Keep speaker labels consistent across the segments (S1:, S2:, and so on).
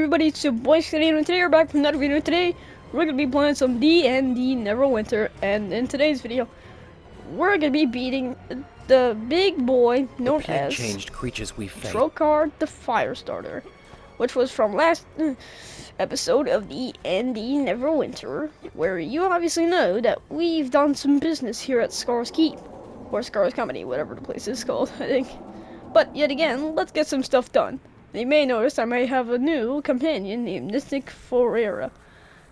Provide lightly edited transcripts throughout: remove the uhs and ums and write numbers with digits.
S1: everybody, it's your boy Scotty, and today we're back from another video. Today we're going to be playing some D&D Neverwinter, and in today's video we're going to be beating the big boy known as
S2: changed creatures we face.
S1: Trollcarr the Firestarter, which was from last episode of D&D Neverwinter, where you obviously know that we've done some business here at Scar's Keep, or Scar's Company, whatever the place is called, I think. But yet again, let's get some stuff done. You may notice I may have a new companion named Mystic Forera.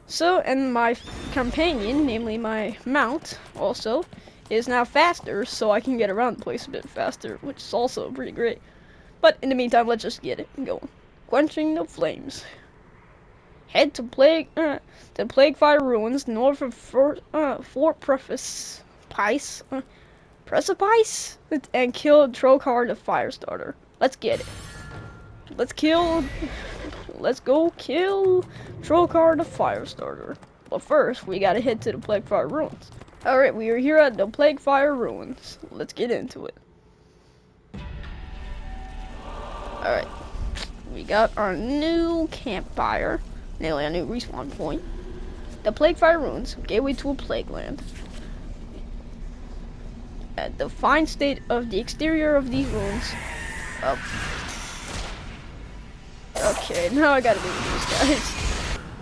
S1: So, and my companion, namely my mount, also, is now faster, so I can get around the place a bit faster, which is also pretty great. But in the meantime, let's just get it going. Quenching the flames. Head to Plaguefire Ruins, north of Fort Precipice, and kill Trollcarr the Firestarter. Let's get it. Let's go kill Trollcarr the Firestarter. But first, we gotta head to the Plaguefire Ruins. Alright, we are here at the Plaguefire Ruins. Let's get into it. Alright. We got our new campfire. Nearly a new respawn point. The Plaguefire Ruins, gateway to a plague land. At the fine state of the exterior of these ruins. Okay, now I gotta deal with these guys.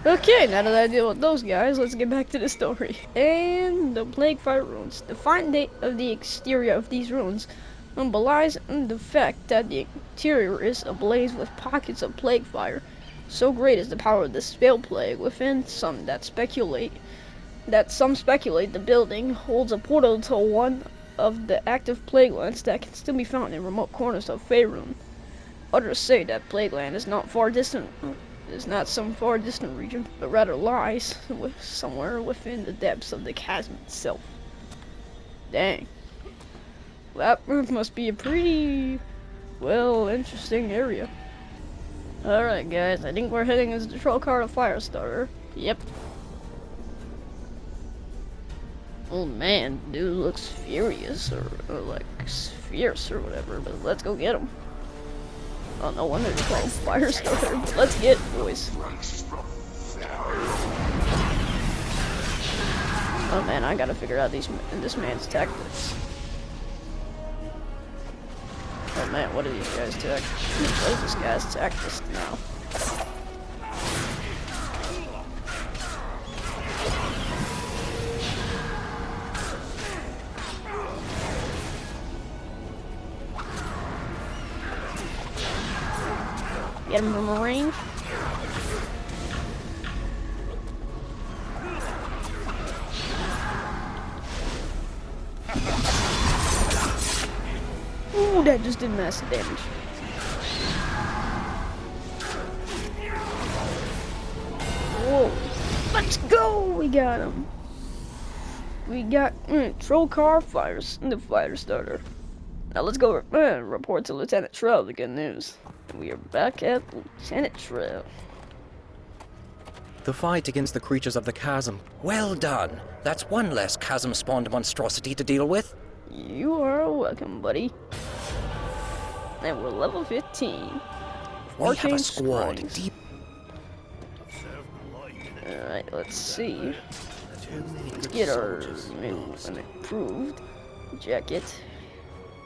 S1: Okay, now that I deal with those guys, let's get back to the story. And the Plaguefire Ruins. The fine state of the exterior of these ruins belies the fact that the interior is ablaze with pockets of plague fire. So great is the power of the spell plague within. Some speculate the building holds a portal to one of the active plague lands that can still be found in remote corners of Faerun. Others say that Plagueland is not some far distant region, but rather lies somewhere within the depths of the chasm itself. Dang. That must be a pretty, well, interesting area. Alright guys, I think we're heading into the Trollcarr the Firestarter. Yep. Oh man, dude looks furious, or like fierce or whatever, but let's go get him. Oh, no wonder it's called Firestarter, but let's get it, boys. Oh man, I gotta figure out this man's tactics. Oh man, what are these guys' tactics? What is this guy's tactics now? Get him from range. Ooh, that just did massive damage. Whoa. Let's go! We got him. We got Trollcarr the Firestarter. Now let's go report to Lieutenant Trell the good news. We are back at Lieutenant Trell.
S2: The fight against the creatures of the chasm. Well done. That's one less chasm-spawned monstrosity to deal with.
S1: You are welcome, buddy. And we're level 15.
S2: We have a squad deep.
S1: Alright, let's see. Let's get our new and improved jacket.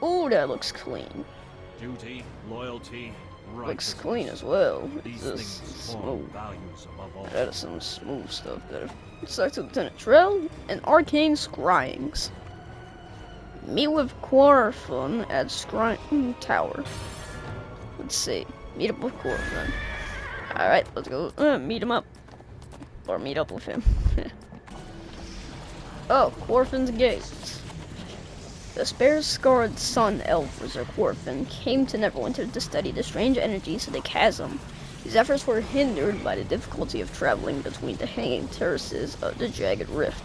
S1: Oh, that looks clean.
S3: Duty, loyalty,
S1: looks clean as well.
S3: These
S1: It's
S3: things
S1: smooth.
S3: values above all.
S1: That is some smooth stuff there. Select Lieutenant Trell and Arcane Scryings. Meet with Quarfun at Scrying Tower. Let's see. Meet up with Quarfun. Alright, let's go meet him up. Or meet up with him. Oh, Quarfun's Gates. The spare-scarred sun elf Wizard Quarfun came to Neverwinter to study the strange energies of the chasm. His efforts were hindered by the difficulty of traveling between the hanging terraces of the jagged rift.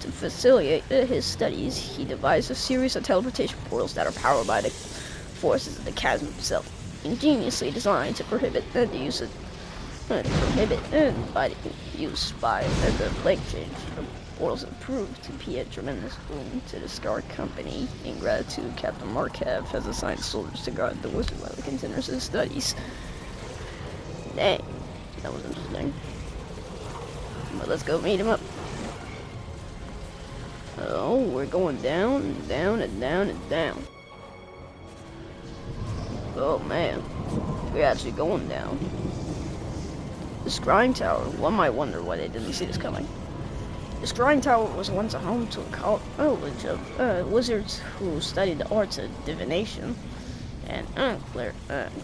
S1: To facilitate his studies, he devised a series of teleportation portals that are powered by the forces of the chasm itself, ingeniously designed to prohibit the use by the plague change. The portals have proved to be a tremendous boon to the Scar Company. In gratitude, Captain Markev has assigned soldiers to guard the wizard while he continues his studies. Dang. That was interesting. But let's go meet him up. Oh, we're going down, and down, and down, and down. Oh man, we're actually going down. The Scrying Tower. One might wonder why they didn't see this coming. The Scrying Tower was once a home to a college of wizards who studied the arts of divination and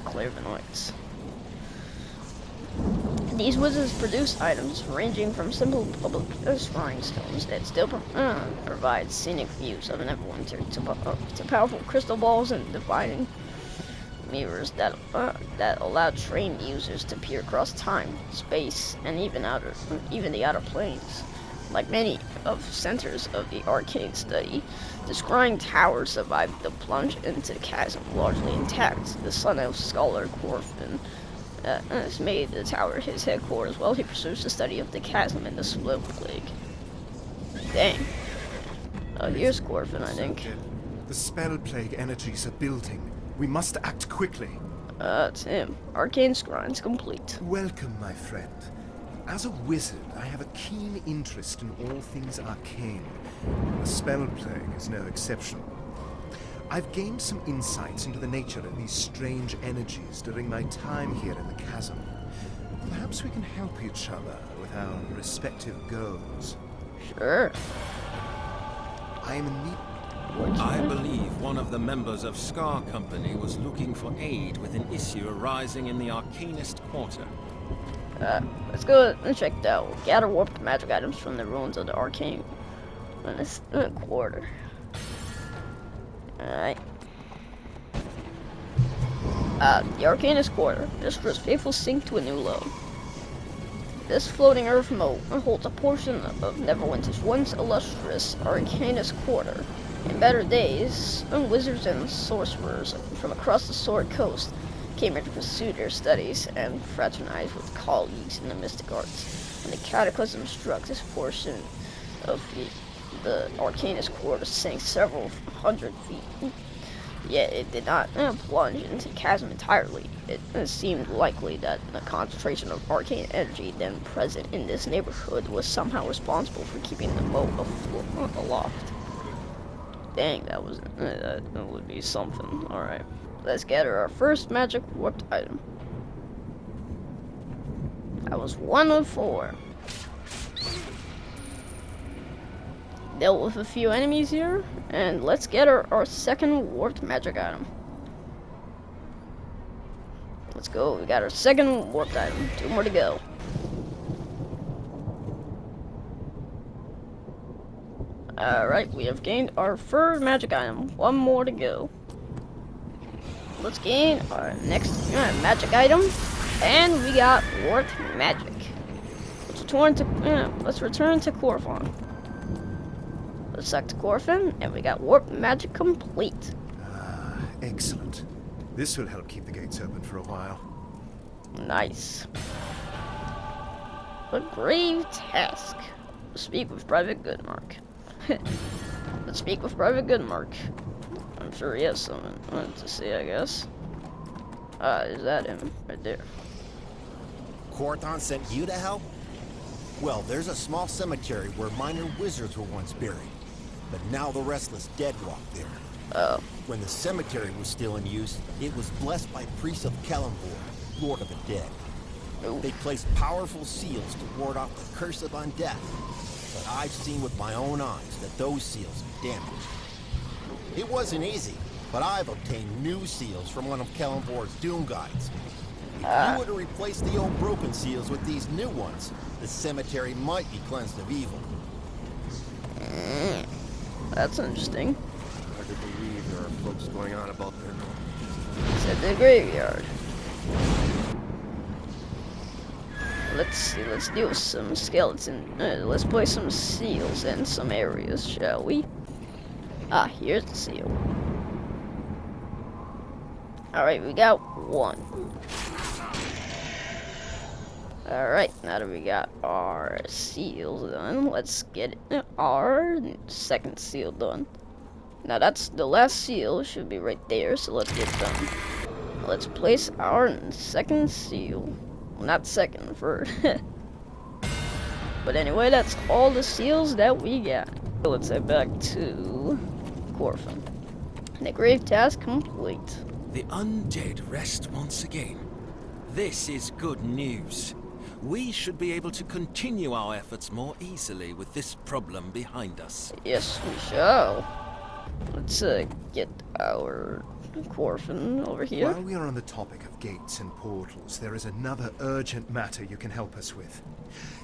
S1: clairvoyance. These wizards produced items ranging from simple public scrying stones that still provide scenic views of Neverwinter to powerful crystal balls and dividing mirrors that allow trained users to peer across time, space, and even the outer planes. Like many of centers of the arcane study, the Scrying Tower survived the plunge into the chasm largely intact. The son of scholar Corfin has made the tower his headquarters while he pursues the study of the chasm and the split plague. Dang. Oh, here's Corfin, I think.
S4: The spell plague energies are building. We must act quickly.
S1: It's him. Arcane Scrying's complete.
S4: Welcome, my friend. As a wizard, I have a keen interest in all things arcane. The spell plague is no exception. I've gained some insights into the nature of these strange energies during my time here in the chasm. Perhaps we can help each other with our respective goals.
S1: Sure.
S4: I am in need.
S5: I believe one of the members of Scar Company was looking for aid with an issue arising in the Arcanist Quarter.
S1: Let's go and check it out. Gather warped magic items from the ruins of the Arcane Quarter. Alright. The Arcanist Quarter. This first faithful sink to a new low. This floating earth moat holds a portion of Neverwinter's once illustrious Arcanist Quarter. In better days, wizards and sorcerers from across the Sword Coast came here to pursue their studies and fraternize with colleagues in the mystic arts. When the cataclysm struck, this portion of the Arcanist Quarter sank several hundred feet. Yet it did not plunge into the chasm entirely. It seemed likely that the concentration of arcane energy then present in this neighborhood was somehow responsible for keeping the moat aloft. Dang, that would be something. Alright. Let's gather our first magic warped item. That was 1 of 4. Dealt with a few enemies here, and let's get our second warped magic item. Let's go, we got our second warped item. 2 more to go. Alright, we have gained our third magic item. 1 more to go. Let's gain our next magic item, and we got warped magic. Let's return to Corfin. Let's suck to Corfin, and we got warped magic complete.
S4: Excellent. This will help keep the gates open for a while.
S1: Nice. A grave task. Speak with Private Goodmark. Let's speak with Private Goodmark. I'm sure he has something to say, I guess. Is that him? Right there.
S6: Corthon sent you to help? Well, there's a small cemetery where minor wizards were once buried. But now the restless dead walk there.
S1: Oh.
S6: When the cemetery was still in use, it was blessed by priests of Kalimvor, Lord of the Dead.
S1: Ooh.
S6: They placed powerful seals to ward off the curse of undeath. But I've seen with my own eyes that those seals are damaged. It wasn't easy, but I've obtained new seals from one of Kalimvor's Doom Guides. If you were to replace the old broken seals with these new ones, the cemetery might be cleansed of evil.
S1: That's interesting.
S7: Hard to believe there are folks going on about their
S1: It's at the graveyard. Let's see, let's deal with some skeleton. Let's place some seals in some areas, shall we? Here's the seal. Alright, we got 1. Alright, now that we got our seals done, let's get our second seal done. Now that's the last seal, should be right there, so let's get done. Let's place our second seal. Not second, third. But anyway, that's all the seals that we got. Let's head back to Corfin. The grave task complete.
S5: The undead rest once again. This is good news. We should be able to continue our efforts more easily with this problem behind us.
S1: Yes, we shall. Let's get our Corfin over here.
S4: While we are on the topic of gates and portals, there is another urgent matter you can help us with.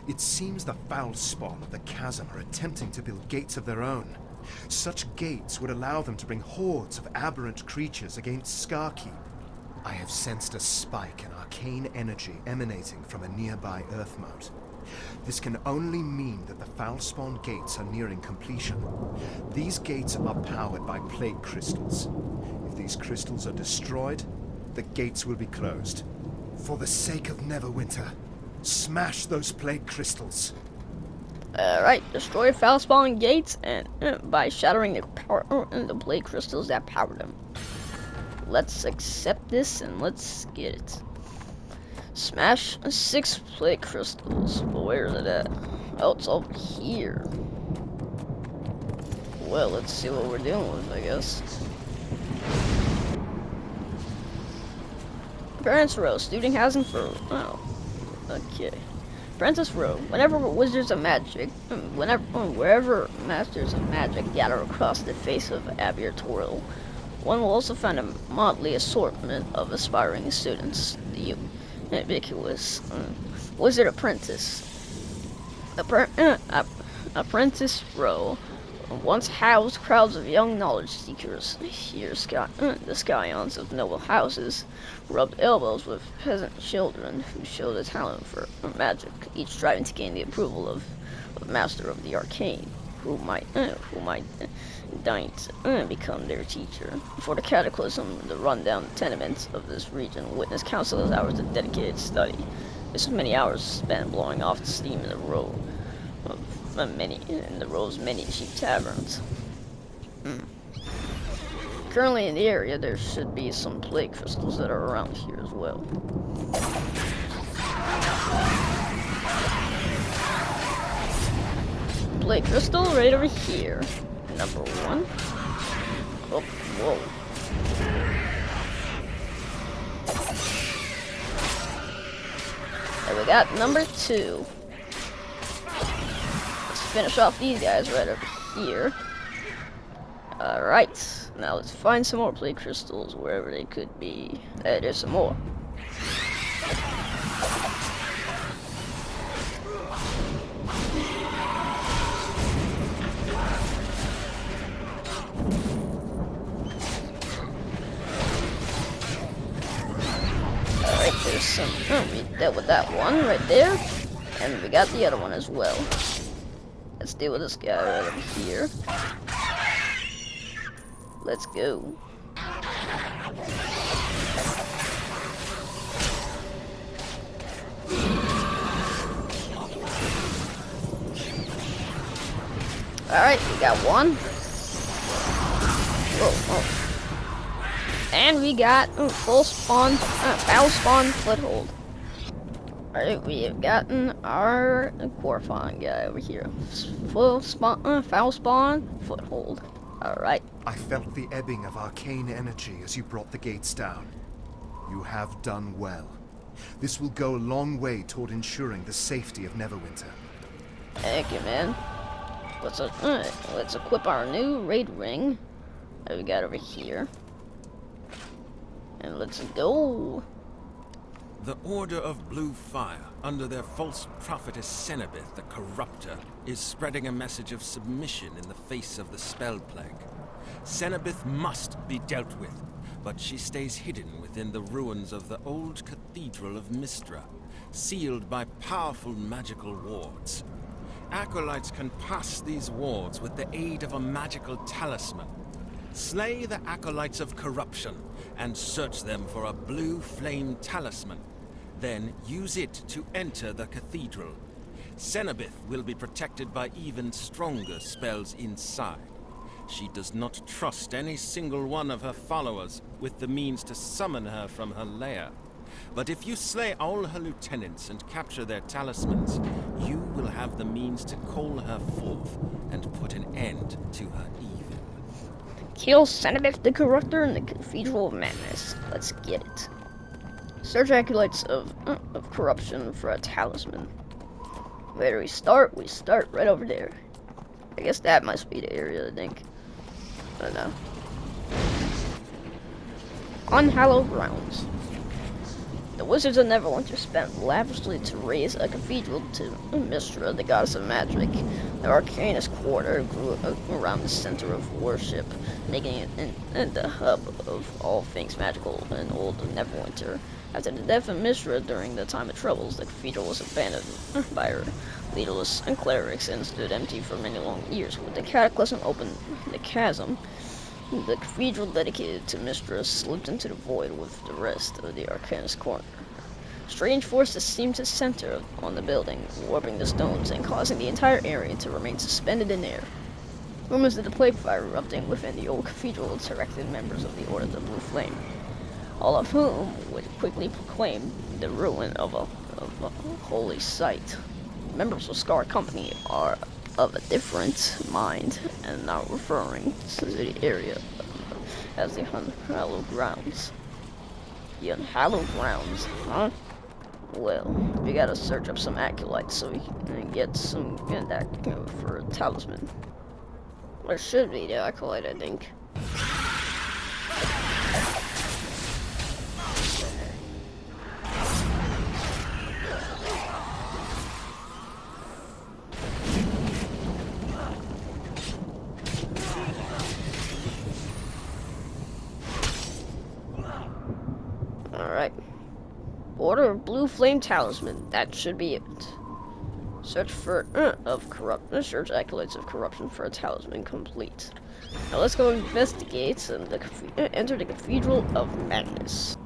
S4: It seems the foul spawn of the chasm are attempting to build gates of their own. Such gates would allow them to bring hordes of aberrant creatures against Scarkeep. I have sensed a spike in arcane energy emanating from a nearby Earth mote. This can only mean that the Foulspawn gates are nearing completion. These gates are powered by plague crystals. If these crystals are destroyed, the gates will be closed. For the sake of Neverwinter, smash those plague crystals.
S1: Alright, destroy Foulspawn gates and by shattering the plague crystals that power them. Let's accept this and let's get it. Smash 6 plague crystals. But where is it at? Oh, it's over here. Well, let's see what we're dealing with, I guess. Apprentice Row, student housing for... Oh, okay. Apprentice Row. Whenever wizards of magic, wherever masters of magic gather across the face of Abiatorial, one will also find a motley assortment of aspiring students. The ubiquitous wizard apprentice. Apprentice Row once housed crowds of young knowledge seekers. Here, the scions of noble houses rubbed elbows with peasant children who showed a talent for magic, each striving to gain the approval of master of the arcane, who might become their teacher. Before the cataclysm, the rundown tenements of this region witnessed countless hours of dedicated study. This was many hours spent blowing off the steam in the row of many cheap taverns. Currently in the area, there should be some plague crystals that are around here as well. Plague crystal right over here. Number 1. Oh, whoa. And we got number 2. Let's finish off these guys right over here. Alright, now let's find some more plague crystals wherever they could be. There's some more. Alright, there's some. Oh, we dealt with that one right there. And we got the other one as well. Let's deal with this guy right over here. Let's go. Alright, we got one. Whoa. And we got Foulspawn foothold. Alright, we have gotten our Corfin guy over here. Foulspawn foothold. Alright.
S4: I felt the ebbing of arcane energy as you brought the gates down. You have done well. This will go a long way toward ensuring the safety of Neverwinter.
S1: Thank you, man. Let's equip our new raid ring that we got over here. And let's go.
S5: The Order of Blue Fire, under their false prophetess Cenobith the Corrupter, is spreading a message of submission in the face of the spell plague. Cenobith must be dealt with, but she stays hidden within the ruins of the old Cathedral of Mystra, sealed by powerful magical wards. Acolytes can pass these wards with the aid of a magical talisman. Slay the Acolytes of Corruption and search them for a blue flame talisman. Then use it to enter the cathedral. Cenobith will be protected by even stronger spells inside. She does not trust any single one of her followers with the means to summon her from her lair. But if you slay all her lieutenants and capture their talismans, you will have the means to call her forth and put an end to her evil.
S1: Kill Cenobith the Corruptor in the Cathedral of Madness. Let's get it. Search acolytes of corruption for a talisman. Where do we start? We start right over there. I guess that must be the area, I think. I don't know. Unhallowed grounds. The Wizards of Neverwinter spent lavishly to raise a cathedral to Mystra, the goddess of magic. The Arcanist Quarter grew around the center of worship, making it the hub of all things magical in old Neverwinter. After the death of Mystra during the Time of Troubles, the cathedral was abandoned by her leaderless clerics and stood empty for many long years. With the Cataclysm opened the chasm, the cathedral dedicated to Mystra slipped into the void with the rest of the Arcanist Corner. Strange forces seemed to center on the building, warping the stones and causing the entire area to remain suspended in air. Rumors of the plague fire erupting within the old cathedral attracted members of the Order of the Blue Flame, all of whom would quickly proclaim the ruin of a holy site. Members of Scar Company are of a different mind and now referring to the area as the Unhallowed Grounds. The Unhallowed Grounds, huh? Well, we gotta search up some acolytes so we can get some that for a talisman. Or should be the acolyte, I think. Alright. Order of Blue Flame Talisman. That should be it. Search for search acolytes of corruption for a talisman complete. Now let's go investigate and enter the Cathedral of Madness.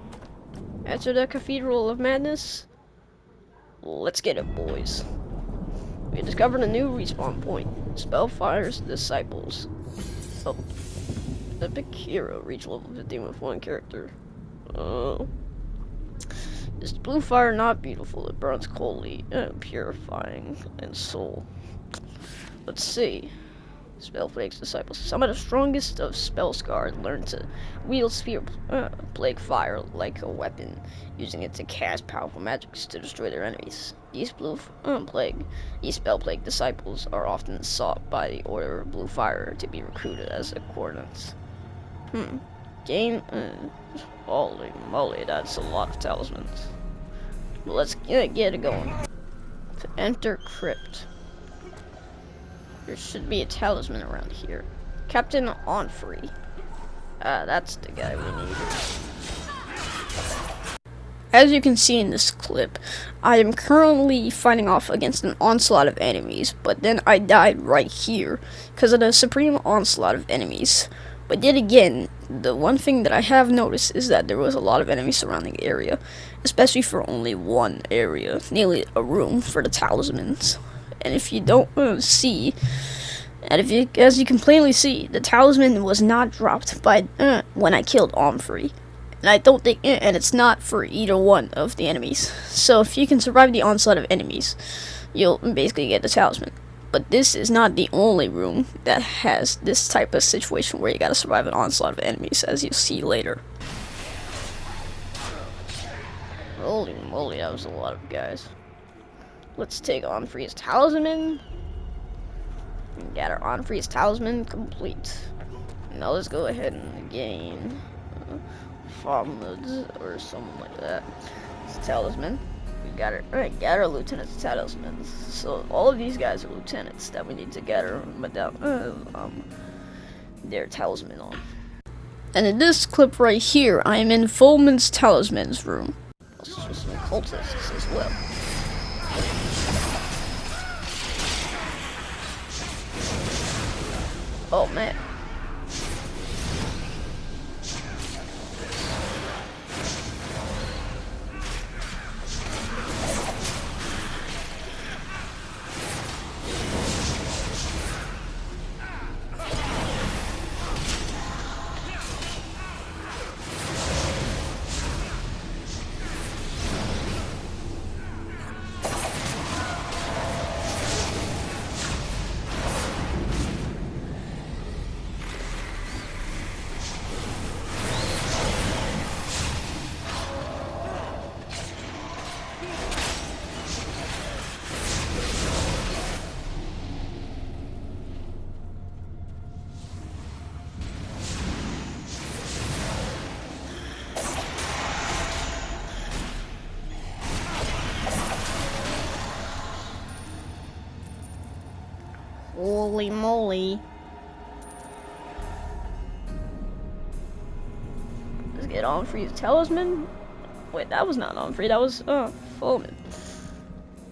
S1: Enter the Cathedral of Madness. Let's get it, boys. We discovered a new respawn point. Spellfire's Disciples. Oh. Epic Hero. Reach level 15 with one character. Is blue fire not beautiful? It burns coldly, purifying in soul. Let's see. Spellplague's Disciples. Some of the strongest of Spellscarred learn to wield Sphere Plague Fire like a weapon, using it to cast powerful magics to destroy their enemies. These Spellplague Disciples are often sought by the Order of Blue Fire to be recruited as a coordinates. Game. Holy moly, that's a lot of talismans. Well, let's get it going. To enter Crypt. There should be a talisman around here. Captain Onfrey. That's the guy we need. As you can see in this clip, I am currently fighting off against an onslaught of enemies, but then I died right here because of the supreme onslaught of enemies. But yet again, the one thing that I have noticed is that there was a lot of enemies surrounding the area, especially for only one area, namely a room for the talismans. And if you don't see, and as you can plainly see, the talisman was not dropped by when I killed Omfrey. And I don't think, and it's not for either one of the enemies. So if you can survive the onslaught of enemies, you'll basically get the talisman. But this is not the only room that has this type of situation where you gotta survive an onslaught of enemies, as you'll see later. Holy moly, that was a lot of guys. Let's take Onfrey's talisman. Got our Onfrey's talisman complete. Now let's go ahead and gain Farmwoods or something like that. It's a talisman. We got our lieutenant's talismans. So all of these guys are lieutenants that we need to get their talisman on. And in this clip right here, I am in Fulman's talisman's room. Also some cultists as well. Oh man. Holy moly. Let's get Onfrey's talisman. Wait, that was not Onfrey, that was Fulmid.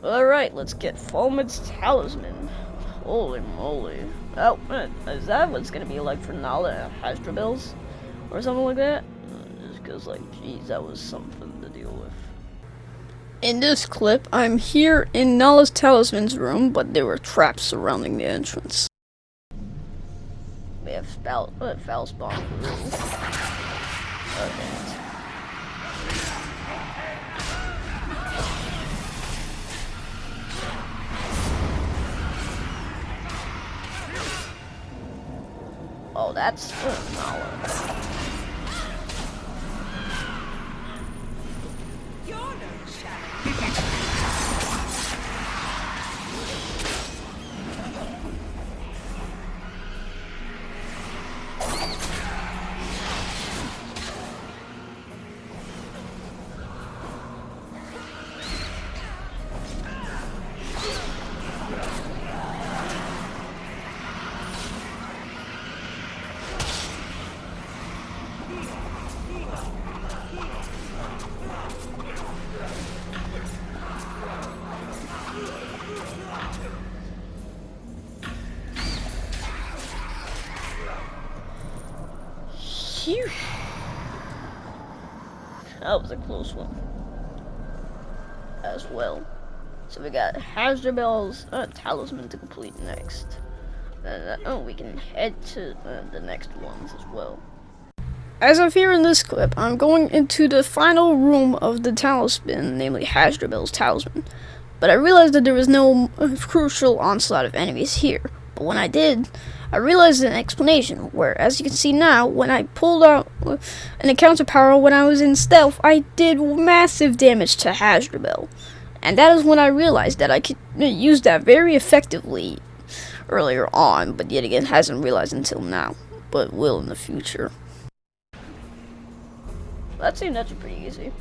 S1: Alright, let's get Fulmid's talisman. Holy moly. Oh, is that what it's gonna be like for Nala and Hasdrubels? Or something like that? Just cause like, geez, that was something to deal with. In this clip, I'm here in Nala's talisman's room, but there were traps surrounding the entrance. We have foul spawn through. Okay. Oh, that's Nala. Phew. That was a close one as well. So we got Hasdrubel's talisman to complete next. We can head to the next ones as well. As of here in this clip, I'm going into the final room of the talisman, namely Hasdrubel's talisman. But I realized that there was no crucial onslaught of enemies here. But when I did, I realized an explanation where, as you can see now, when I pulled out an encounter power when I was in stealth, I did massive damage to Hasdrubel. And that is when I realized that I could use that very effectively earlier on, but yet again hasn't realized until now, but will in the future. That seemed actually pretty easy.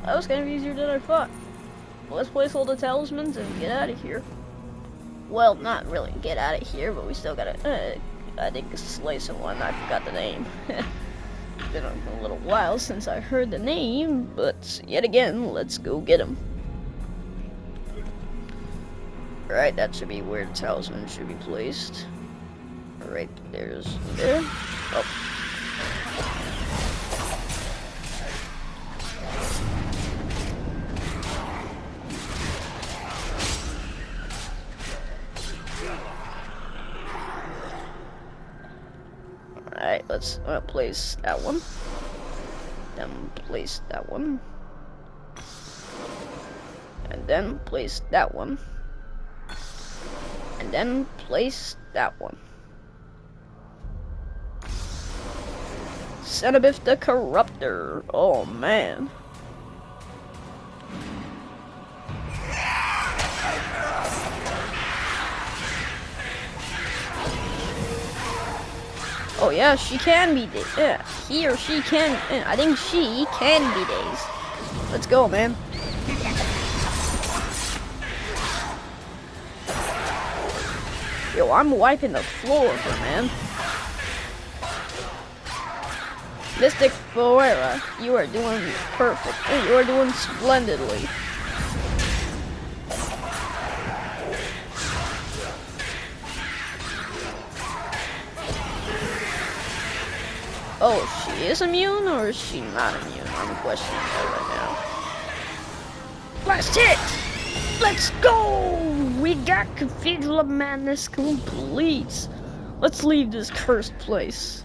S1: That was kind of easier than I thought. Let's place all the talismans and get out of here. Well, not really get out of here, but we still gotta, I think, slay someone. I forgot the name. It's been a little while since I heard the name, but yet again, let's go get him. Alright, that should be where the talisman should be placed. Alright, there. Oh. Alright, let's place that one. Then place that one. And then place that one. And then place that one. Cenobith the Corruptor. Oh man. Oh yeah, she can be he or she can, I think she can be dazed. Let's go, man. Yo, I'm wiping the floor for man. Mystic Foera, you are doing perfect. You are doing splendidly. Oh, she is immune or is she not immune? I'm questioning that right now. Last hit! Let's go! We got Cathedral of Madness complete. Let's leave this cursed place.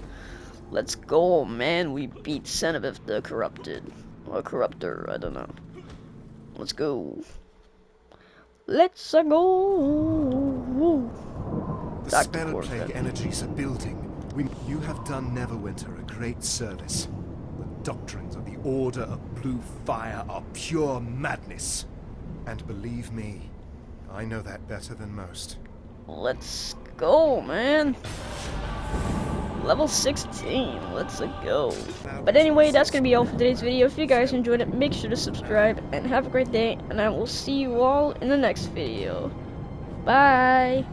S1: Let's go, man. We beat Cenobith the Corrupted. Or Corruptor, I don't know. Let's go. Let's go.
S4: The spell plague energies are building. You have done Neverwinter a great service. The doctrines of the Order of Blue Fire are pure madness. And believe me, I know that better than most.
S1: Let's go, man. Level 16, let's go. But anyway, that's gonna be all for today's video. If you guys enjoyed it, make sure to subscribe and have a great day, and I will see you all in the next video. Bye.